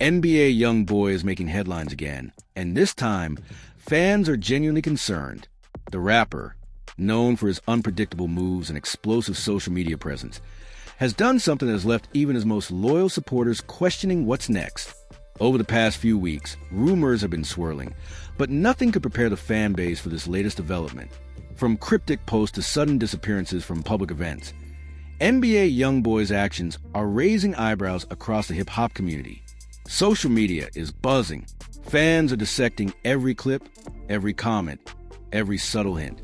NBA YoungBoy is making headlines again, and this time, fans are genuinely concerned. The rapper, known for his unpredictable moves and explosive social media presence, has done something that has left even his most loyal supporters questioning what's next. Over the past few weeks, rumors have been swirling, but nothing could prepare the fan base for this latest development. From cryptic posts to sudden disappearances from public events, NBA YoungBoy's actions are raising eyebrows across the hip-hop community. Social media is buzzing. Fans are dissecting every clip, every comment, every subtle hint,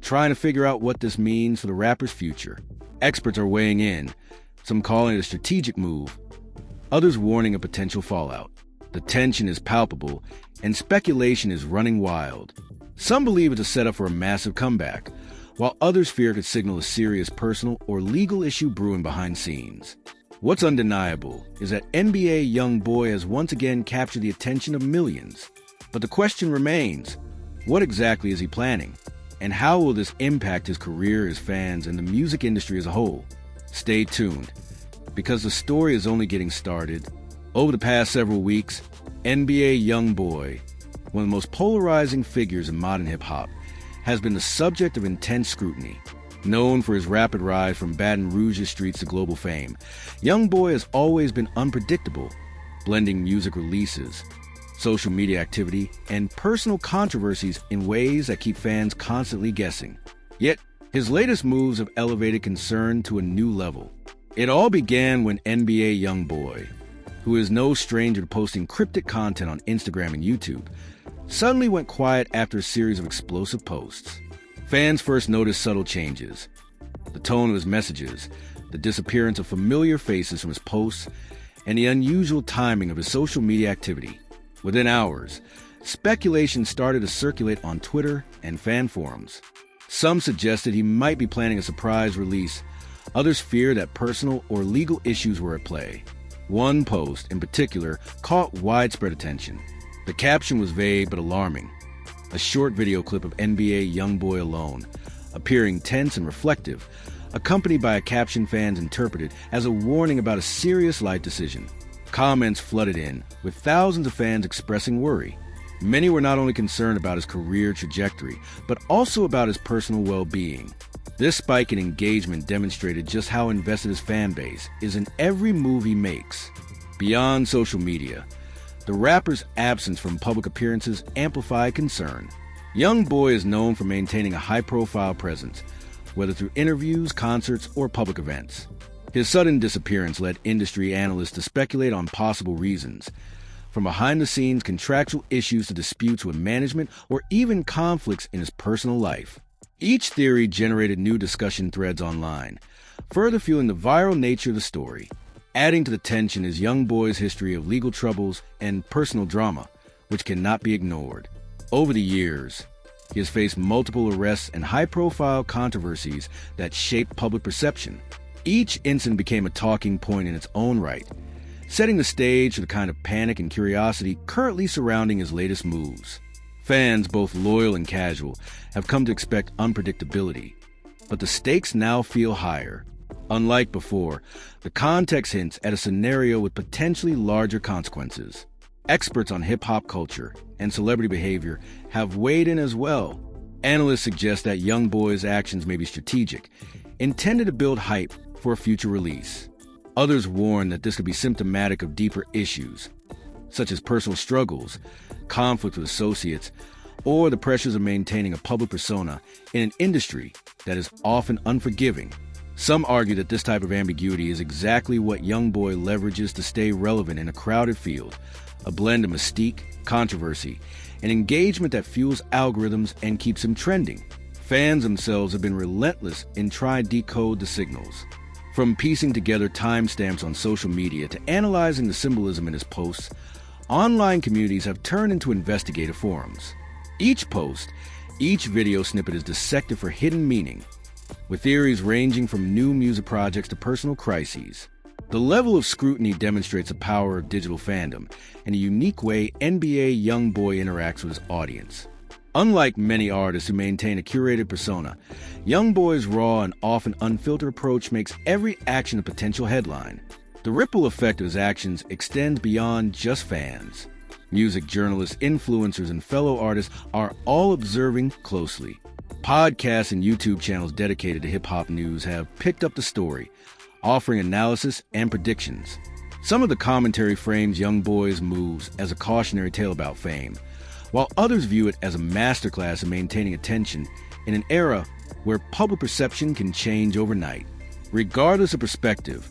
trying to figure out what this means for the rapper's future. Experts are weighing in, some calling it a strategic move, others warning a potential fallout. The tension is palpable, and speculation is running wild. Some believe it's a setup for a massive comeback, while others fear it could signal a serious personal or legal issue brewing behind scenes. What's undeniable is that NBA YoungBoy has once again captured the attention of millions. But the question remains, what exactly is he planning? And how will this impact his career, his fans, and the music industry as a whole? Stay tuned, because the story is only getting started. Over the past several weeks, NBA YoungBoy, one of the most polarizing figures in modern hip-hop, has been the subject of intense scrutiny. Known for his rapid rise from Baton Rouge's streets to global fame, YoungBoy has always been unpredictable, blending music releases, social media activity, and personal controversies in ways that keep fans constantly guessing. Yet, his latest moves have elevated concern to a new level. It all began when NBA YoungBoy, who is no stranger to posting cryptic content on Instagram and YouTube, suddenly went quiet after a series of explosive posts. Fans first noticed subtle changes: the tone of his messages, the disappearance of familiar faces from his posts, and the unusual timing of his social media activity. Within hours, speculation started to circulate on Twitter and fan forums. Some suggested he might be planning a surprise release. Others feared that personal or legal issues were at play. One post, in particular, caught widespread attention. The caption was vague but alarming. A short video clip of NBA YoungBoy alone, appearing tense and reflective, accompanied by a caption fans interpreted as a warning about a serious life decision. Comments flooded in, with thousands of fans expressing worry. Many were not only concerned about his career trajectory, but also about his personal well-being. This spike in engagement demonstrated just how invested his fan base is in every move he makes. Beyond social media, the rapper's absence from public appearances amplified concern. YoungBoy is known for maintaining a high-profile presence, whether through interviews, concerts, or public events. His sudden disappearance led industry analysts to speculate on possible reasons, from behind-the-scenes contractual issues to disputes with management or even conflicts in his personal life. Each theory generated new discussion threads online, further fueling the viral nature of the story. Adding to the tension is YoungBoy's history of legal troubles and personal drama, which cannot be ignored. Over the years, he has faced multiple arrests and high-profile controversies that shaped public perception. Each incident became a talking point in its own right, setting the stage for the kind of panic and curiosity currently surrounding his latest moves. Fans, both loyal and casual, have come to expect unpredictability, but the stakes now feel higher. Unlike before, the context hints at a scenario with potentially larger consequences. Experts on hip-hop culture and celebrity behavior have weighed in as well. Analysts suggest that YoungBoy's actions may be strategic, intended to build hype for a future release. Others warn that this could be symptomatic of deeper issues, such as personal struggles, conflict with associates, or the pressures of maintaining a public persona in an industry that is often unforgiving. Some argue that this type of ambiguity is exactly what YoungBoy leverages to stay relevant in a crowded field, a blend of mystique, controversy, and engagement that fuels algorithms and keeps him trending. Fans themselves have been relentless in trying to decode the signals. From piecing together timestamps on social media to analyzing the symbolism in his posts, online communities have turned into investigative forums. Each post, each video snippet is dissected for hidden meaning, with theories ranging from new music projects to personal crises. The level of scrutiny demonstrates the power of digital fandom and a unique way NBA YoungBoy interacts with his audience. Unlike many artists who maintain a curated persona, YoungBoy's raw and often unfiltered approach makes every action a potential headline. The ripple effect of his actions extends beyond just fans. Music journalists, influencers, and fellow artists are all observing closely. Podcasts and YouTube channels dedicated to hip-hop news have picked up the story, offering analysis and predictions. Some of the commentary frames YoungBoy's moves as a cautionary tale about fame, while others view it as a masterclass in maintaining attention in an era where public perception can change overnight. Regardless of perspective,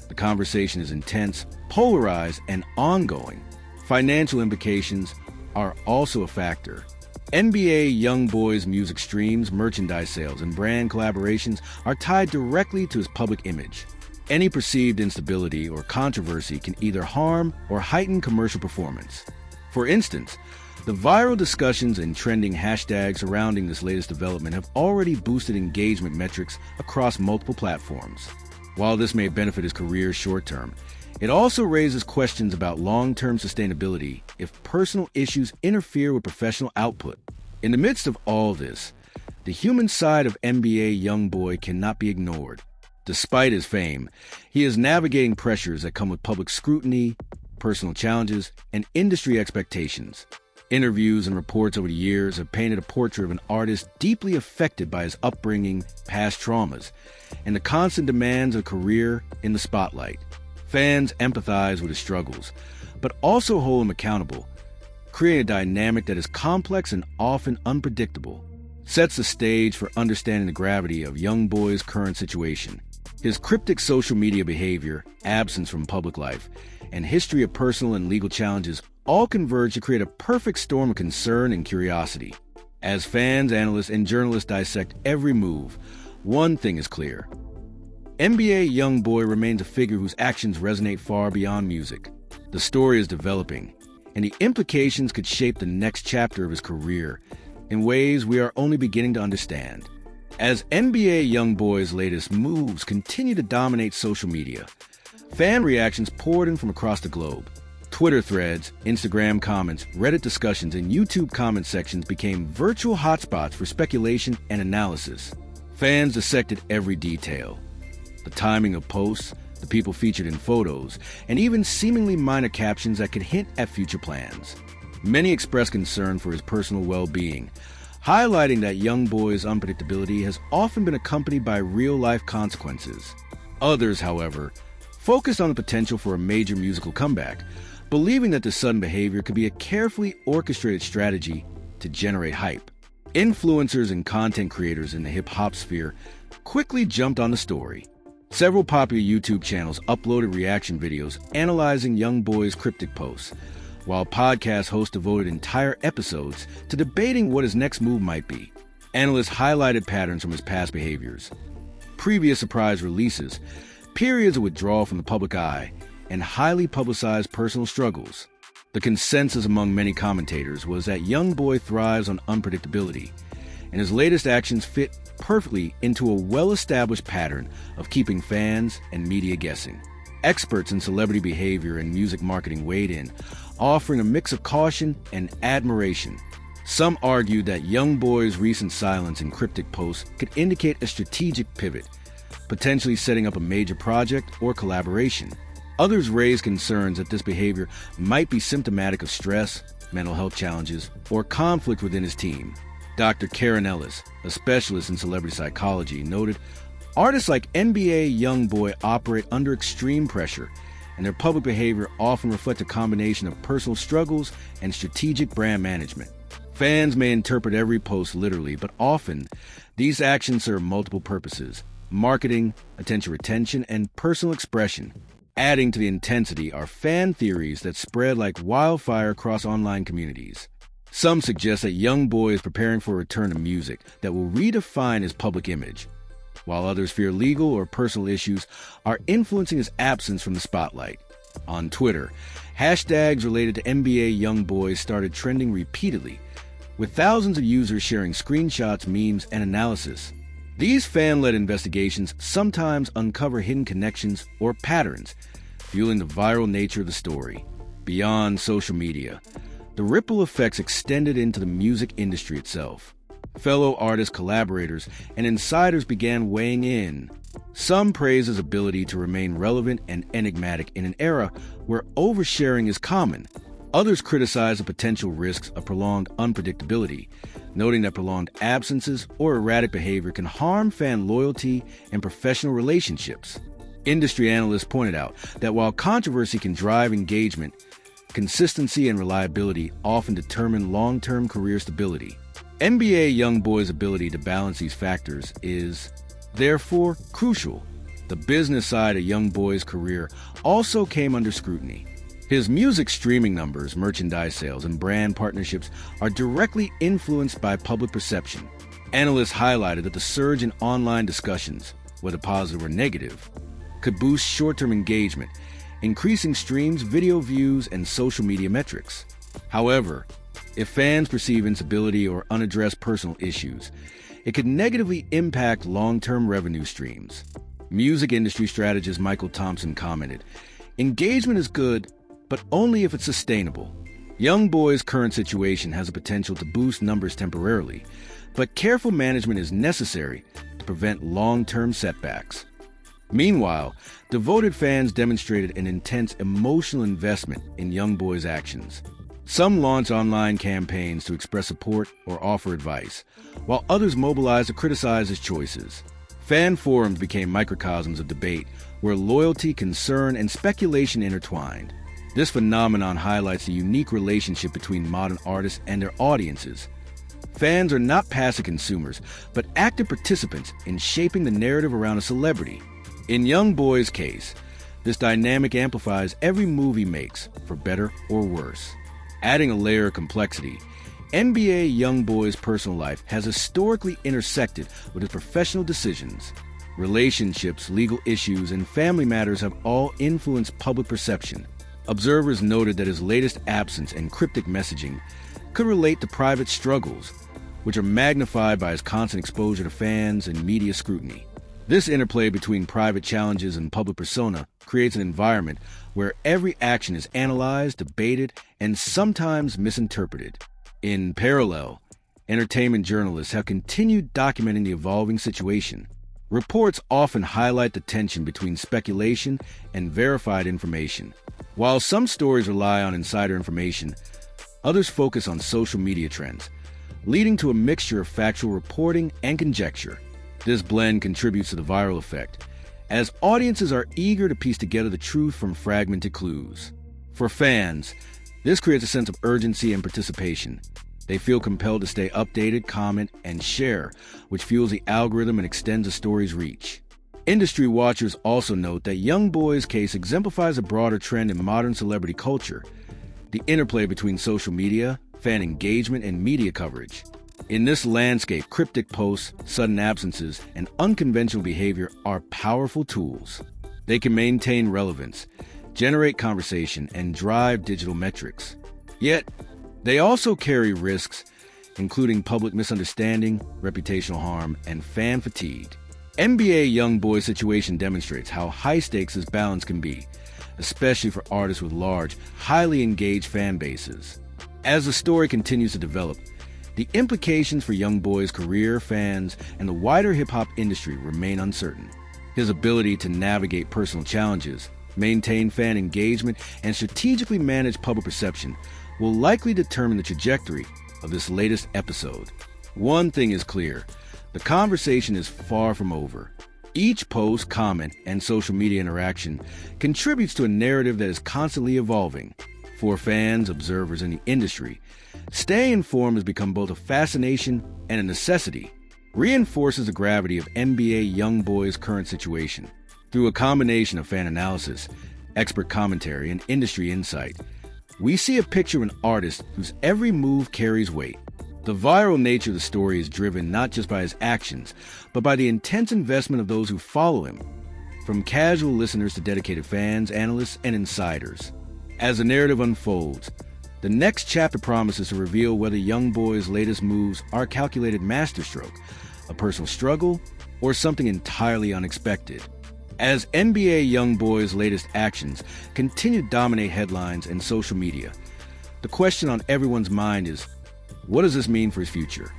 the conversation is intense, polarized, and ongoing. Financial implications are also a factor. NBA YoungBoy's music streams, merchandise sales, and brand collaborations are tied directly to his public image. Any perceived instability or controversy can either harm or heighten commercial performance. For instance, the viral discussions and trending hashtags surrounding this latest development have already boosted engagement metrics across multiple platforms. While this may benefit his career short-term, it also raises questions about long-term sustainability if personal issues interfere with professional output. In the midst of all this, the human side of NBA YoungBoy cannot be ignored. Despite his fame, he is navigating pressures that come with public scrutiny, personal challenges, and industry expectations. Interviews and reports over the years have painted a portrait of an artist deeply affected by his upbringing, past traumas, and the constant demands of a career in the spotlight. Fans empathize with his struggles, but also hold him accountable, creating a dynamic that is complex and often unpredictable. Sets the stage for understanding the gravity of YoungBoy's current situation. His cryptic social media behavior, absence from public life, and history of personal and legal challenges all converge to create a perfect storm of concern and curiosity. As fans, analysts, and journalists dissect every move, one thing is clear. NBA YoungBoy remains a figure whose actions resonate far beyond music. The story is developing, and the implications could shape the next chapter of his career in ways we are only beginning to understand. As NBA YoungBoy's latest moves continue to dominate social media, fan reactions poured in from across the globe. Twitter threads, Instagram comments, Reddit discussions, and YouTube comment sections became virtual hotspots for speculation and analysis. Fans dissected every detail. The timing of posts, the people featured in photos, and even seemingly minor captions that could hint at future plans. Many expressed concern for his personal well-being, highlighting that YoungBoy's unpredictability has often been accompanied by real-life consequences. Others, however, focused on the potential for a major musical comeback, believing that the sudden behavior could be a carefully orchestrated strategy to generate hype. Influencers and content creators in the hip-hop sphere quickly jumped on the story. Several popular YouTube channels uploaded reaction videos analyzing YoungBoy's cryptic posts, while podcast hosts devoted entire episodes to debating what his next move might be. Analysts highlighted patterns from his past behaviors, previous surprise releases, periods of withdrawal from the public eye, and highly publicized personal struggles. The consensus among many commentators was that YoungBoy thrives on unpredictability, and his latest actions fit perfectly into a well-established pattern of keeping fans and media guessing. Experts in celebrity behavior and music marketing weighed in, offering a mix of caution and admiration. Some argued that YoungBoy's recent silence in cryptic posts could indicate a strategic pivot, potentially setting up a major project or collaboration. Others raised concerns that this behavior might be symptomatic of stress, mental health challenges, or conflict within his team. Dr. Karen Ellis, a specialist in celebrity psychology, noted, "Artists like NBA YoungBoy operate under extreme pressure, and their public behavior often reflects a combination of personal struggles and strategic brand management. Fans may interpret every post literally, but often these actions serve multiple purposes: marketing, attention retention, and personal expression. Adding to the intensity are fan theories that spread like wildfire across online communities. Some suggest that YoungBoy is preparing for a return to music that will redefine his public image, while others fear legal or personal issues are influencing his absence from the spotlight. On Twitter, hashtags related to NBA YoungBoy started trending repeatedly, with thousands of users sharing screenshots, memes, and analysis. These fan-led investigations sometimes uncover hidden connections or patterns, fueling the viral nature of the story. Beyond social media, the ripple effects extended into the music industry itself. Fellow artists, collaborators, and insiders began weighing in, Some praise his ability to remain relevant and enigmatic in an era where oversharing is common. Others criticize the potential risks of prolonged unpredictability, noting that prolonged absences or erratic behavior can harm fan loyalty and professional relationships. Industry analysts pointed out that while controversy can drive engagement, consistency and reliability often determine long-term career stability. NBA YoungBoy's ability to balance these factors is, therefore, crucial. The business side of YoungBoy's career also came under scrutiny. His music streaming numbers, merchandise sales, and brand partnerships are directly influenced by public perception. Analysts highlighted that the surge in online discussions, whether positive or negative, could boost short-term engagement, increasing streams, video views, and social media metrics. However, if fans perceive instability or unaddressed personal issues, it could negatively impact long-term revenue streams. Music industry strategist Michael Thompson commented, "Engagement is good, but only if it's sustainable. YoungBoy's current situation has the potential to boost numbers temporarily, but careful management is necessary to prevent long-term setbacks." Meanwhile, devoted fans demonstrated an intense emotional investment in YoungBoy's actions. Some launched online campaigns to express support or offer advice, while others mobilized to criticize his choices. Fan forums became microcosms of debate where loyalty, concern, and speculation intertwined. This phenomenon highlights the unique relationship between modern artists and their audiences. Fans are not passive consumers, but active participants in shaping the narrative around a celebrity. In YoungBoy's case, this dynamic amplifies every move he makes, for better or worse. Adding a layer of complexity, NBA YoungBoy's personal life has historically intersected with his professional decisions. Relationships, legal issues, and family matters have all influenced public perception. Observers noted that his latest absence and cryptic messaging could relate to private struggles, which are magnified by his constant exposure to fans and media scrutiny. This interplay between private challenges and public persona creates an environment where every action is analyzed, debated, and sometimes misinterpreted. In parallel, entertainment journalists have continued documenting the evolving situation. Reports often highlight the tension between speculation and verified information. While some stories rely on insider information, others focus on social media trends, leading to a mixture of factual reporting and conjecture. This blend contributes to the viral effect, as audiences are eager to piece together the truth from fragmented clues. For fans, this creates a sense of urgency and participation. They feel compelled to stay updated, comment, and share, which fuels the algorithm and extends a story's reach. Industry watchers also note that YoungBoy's case exemplifies a broader trend in modern celebrity culture: the interplay between social media, fan engagement, and media coverage. In this landscape, cryptic posts, sudden absences, and unconventional behavior are powerful tools. They can maintain relevance, generate conversation, and drive digital metrics. Yet, they also carry risks, including public misunderstanding, reputational harm, and fan fatigue. NBA YoungBoy's situation demonstrates how high-stakes this balance can be, especially for artists with large, highly engaged fan bases. As the story continues to develop, the implications for YoungBoy's career, fans, and the wider hip-hop industry remain uncertain. His ability to navigate personal challenges, maintain fan engagement, and strategically manage public perception will likely determine the trajectory of this latest episode. One thing is clear: the conversation is far from over. Each post, comment, and social media interaction contributes to a narrative that is constantly evolving. For fans, observers, and the industry, staying informed has become both a fascination and a necessity. Reinforces the gravity of NBA YoungBoy's current situation. Through a combination of fan analysis, expert commentary, and industry insight, we see a picture of an artist whose every move carries weight. The viral nature of the story is driven not just by his actions, but by the intense investment of those who follow him, from casual listeners to dedicated fans, analysts, and insiders. As the narrative unfolds, the next chapter promises to reveal whether YoungBoy's latest moves are a calculated masterstroke, a personal struggle, or something entirely unexpected. As NBA YoungBoy's latest actions continue to dominate headlines and social media, the question on everyone's mind is, what does this mean for his future?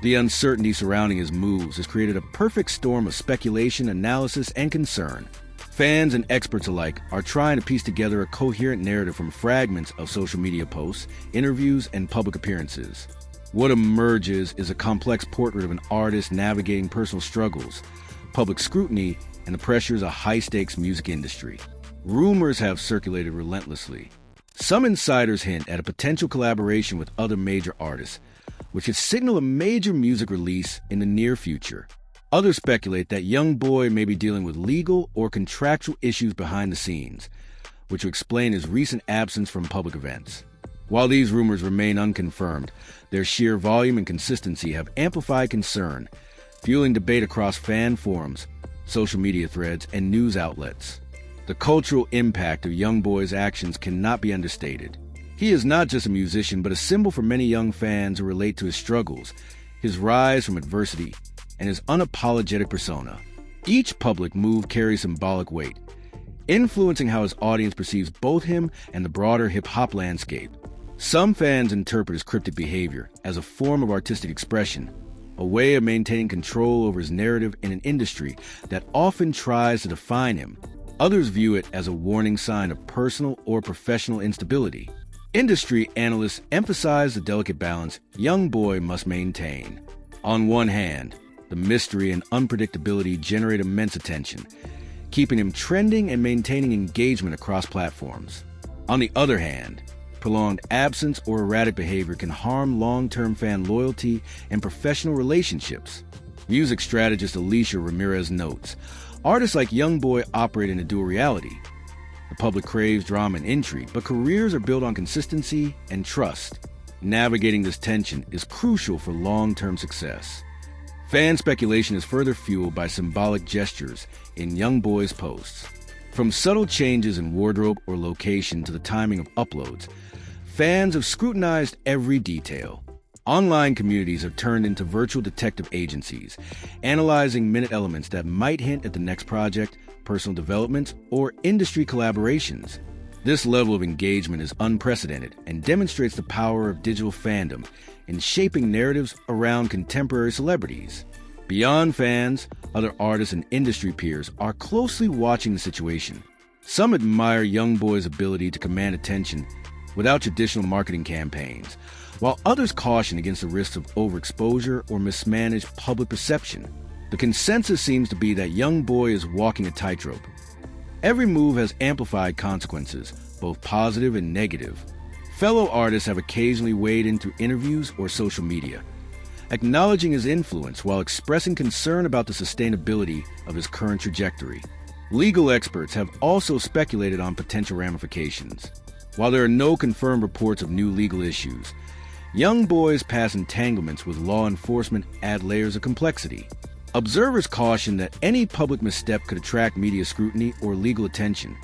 The uncertainty surrounding his moves has created a perfect storm of speculation, analysis, and concern. Fans and experts alike are trying to piece together a coherent narrative from fragments of social media posts, interviews, and public appearances. What emerges is a complex portrait of an artist navigating personal struggles, public scrutiny, and the pressures of a high-stakes music industry. Rumors have circulated relentlessly. Some insiders hint at a potential collaboration with other major artists, which could signal a major music release in the near future. Others speculate that YoungBoy may be dealing with legal or contractual issues behind the scenes, which would explain his recent absence from public events. While these rumors remain unconfirmed, their sheer volume and consistency have amplified concern, fueling debate across fan forums, social media threads, and news outlets. The cultural impact of YoungBoy's actions cannot be understated. He is not just a musician, but a symbol for many young fans who relate to his struggles, his rise from adversity, and his unapologetic persona. Each public move carries symbolic weight, influencing how his audience perceives both him and the broader hip-hop landscape. Some fans interpret his cryptic behavior as a form of artistic expression, a way of maintaining control over his narrative in an industry that often tries to define him. Others view it as a warning sign of personal or professional instability. Industry analysts emphasize the delicate balance YoungBoy must maintain. On one hand, the mystery and unpredictability generate immense attention, keeping him trending and maintaining engagement across platforms. On the other hand, prolonged absence or erratic behavior can harm long-term fan loyalty and professional relationships. Music strategist Alicia Ramirez notes, artists like YoungBoy operate in a dual reality. The public craves drama and intrigue, but careers are built on consistency and trust. Navigating this tension is crucial for long-term success. Fan speculation is further fueled by symbolic gestures in YoungBoy's posts. From subtle changes in wardrobe or location to the timing of uploads, fans have scrutinized every detail. Online communities have turned into virtual detective agencies, analyzing minute elements that might hint at the next project, personal developments, or industry collaborations. This level of engagement is unprecedented and demonstrates the power of digital fandom in shaping narratives around contemporary celebrities. Beyond fans, other artists and industry peers are closely watching the situation. Some admire YoungBoy's ability to command attention without traditional marketing campaigns, while others caution against the risks of overexposure or mismanaged public perception. The consensus seems to be that YoungBoy is walking a tightrope. Every move has amplified consequences, both positive and negative. Fellow artists have occasionally weighed in through interviews or social media, acknowledging his influence while expressing concern about the sustainability of his current trajectory. Legal experts have also speculated on potential ramifications. While there are no confirmed reports of new legal issues, YoungBoy's past entanglements with law enforcement add layers of complexity. Observers caution that any public misstep could attract media scrutiny or legal attention,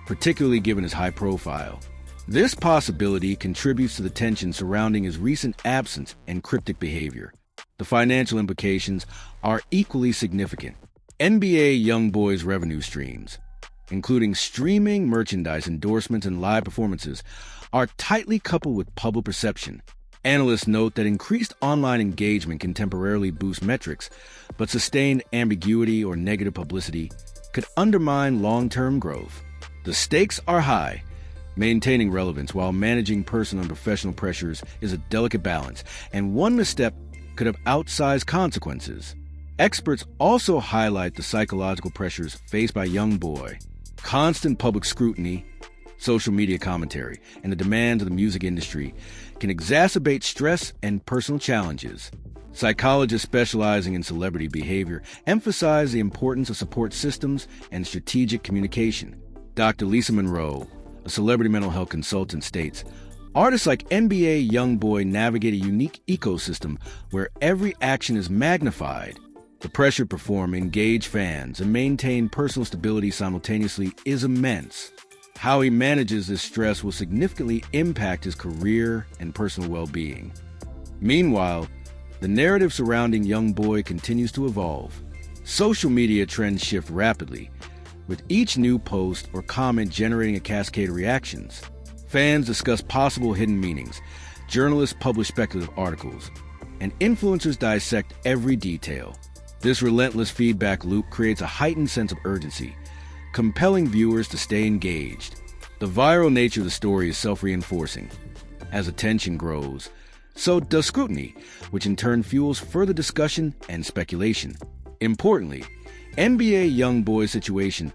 particularly given his high profile. This possibility contributes to the tension surrounding his recent absence and cryptic behavior. The financial implications are equally significant. NBA YoungBoy's revenue streams, including streaming, merchandise, endorsements, and live performances, are tightly coupled with public perception. Analysts note that increased online engagement can temporarily boost metrics, but sustained ambiguity or negative publicity could undermine long-term growth. The stakes are high. Maintaining relevance while managing personal and professional pressures is a delicate balance, and one misstep could have outsized consequences. Experts also highlight the psychological pressures faced by YoungBoy. Constant public scrutiny, social media commentary, and the demands of the music industry can exacerbate stress and personal challenges. Psychologists specializing in celebrity behavior emphasize the importance of support systems and strategic communication. Dr. Lisa Monroe, a celebrity mental health consultant, states, artists like NBA YoungBoy navigate a unique ecosystem where every action is magnified. The pressure to perform, engage fans, and maintain personal stability simultaneously is immense. How he manages this stress will significantly impact his career and personal well-being. Meanwhile, the narrative surrounding YoungBoy continues to evolve. Social media trends shift rapidly, with each new post or comment generating a cascade of reactions. Fans discuss possible hidden meanings, journalists publish speculative articles, and influencers dissect every detail. This relentless feedback loop creates a heightened sense of urgency, compelling viewers to stay engaged. The viral nature of the story is self-reinforcing. As attention grows, so does scrutiny, which in turn fuels further discussion and speculation. Importantly, NBA YoungBoy's situation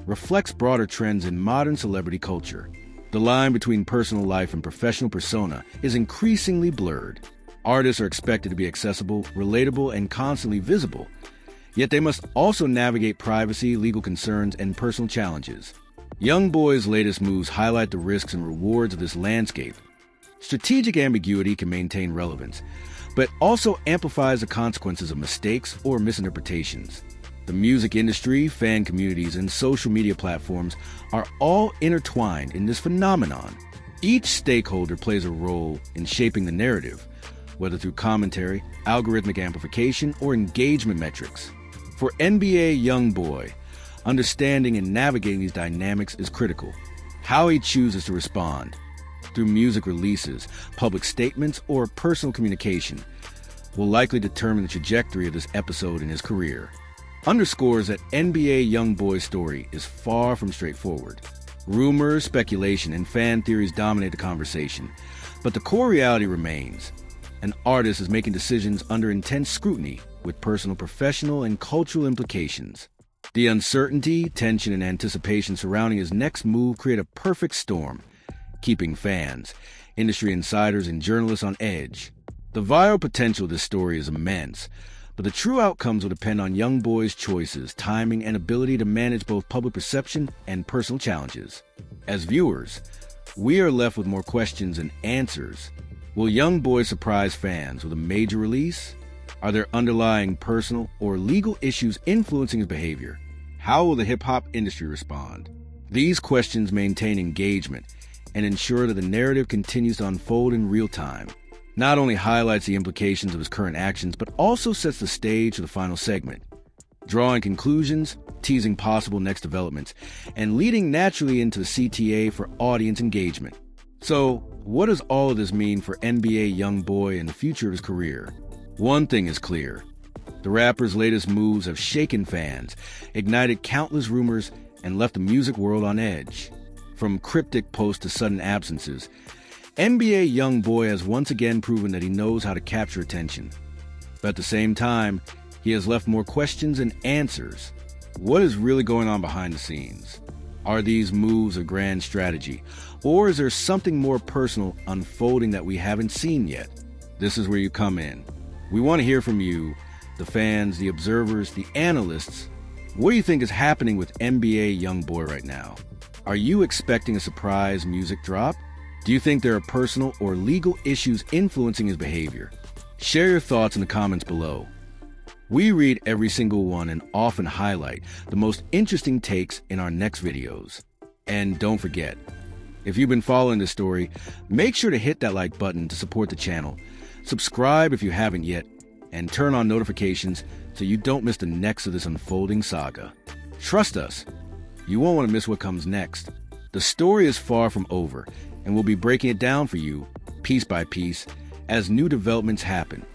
reflects broader trends in modern celebrity culture. The line between personal life and professional persona is increasingly blurred. Artists are expected to be accessible, relatable, and constantly visible, yet they must also navigate privacy, legal concerns, and personal challenges. YoungBoy's latest moves highlight the risks and rewards of this landscape. Strategic ambiguity can maintain relevance, but also amplifies the consequences of mistakes or misinterpretations. The music industry, fan communities, and social media platforms are all intertwined in this phenomenon. Each stakeholder plays a role in shaping the narrative, whether through commentary, algorithmic amplification, or engagement metrics. For NBA YoungBoy, understanding and navigating these dynamics is critical. How he chooses to respond, through music releases, public statements, or personal communication, will likely determine the trajectory of this episode in his career. Underscores that NBA YoungBoy's story is far from straightforward. Rumors, speculation, and fan theories dominate the conversation, but the core reality remains. An artist is making decisions under intense scrutiny with personal, professional, and cultural implications. The uncertainty, tension, and anticipation surrounding his next move create a perfect storm, keeping fans, industry insiders, and journalists on edge. The viral potential of this story is immense, but the true outcomes will depend on YoungBoy's choices, timing, and ability to manage both public perception and personal challenges. As viewers, we are left with more questions than answers. Will YoungBoy surprise fans with a major release? Are there underlying personal or legal issues influencing his behavior? How will the hip-hop industry respond? These questions maintain engagement and ensure that the narrative continues to unfold in real time. Not only highlights the implications of his current actions, but also sets the stage for the final segment, drawing conclusions, teasing possible next developments, and leading naturally into the CTA for audience engagement. So, what does all of this mean for NBA YoungBoy and the future of his career? One thing is clear. The rapper's latest moves have shaken fans, ignited countless rumors, and left the music world on edge. From cryptic posts to sudden absences, NBA YoungBoy has once again proven that he knows how to capture attention. But at the same time, he has left more questions than answers. What is really going on behind the scenes? Are these moves a grand strategy, or is there something more personal unfolding that we haven't seen yet? This is where you come in. We want to hear from you, the fans, the observers, the analysts. What do you think is happening with NBA YoungBoy right now? Are you expecting a surprise music drop? Do you think there are personal or legal issues influencing his behavior? Share your thoughts in the comments below. We read every single one and often highlight the most interesting takes in our next videos. And don't forget, if you've been following this story, make sure to hit that like button to support the channel. Subscribe if you haven't yet, and turn on notifications so you don't miss the next of this unfolding saga. Trust us, you won't want to miss what comes next. The story is far from over, and we'll be breaking it down for you, piece by piece, as new developments happen.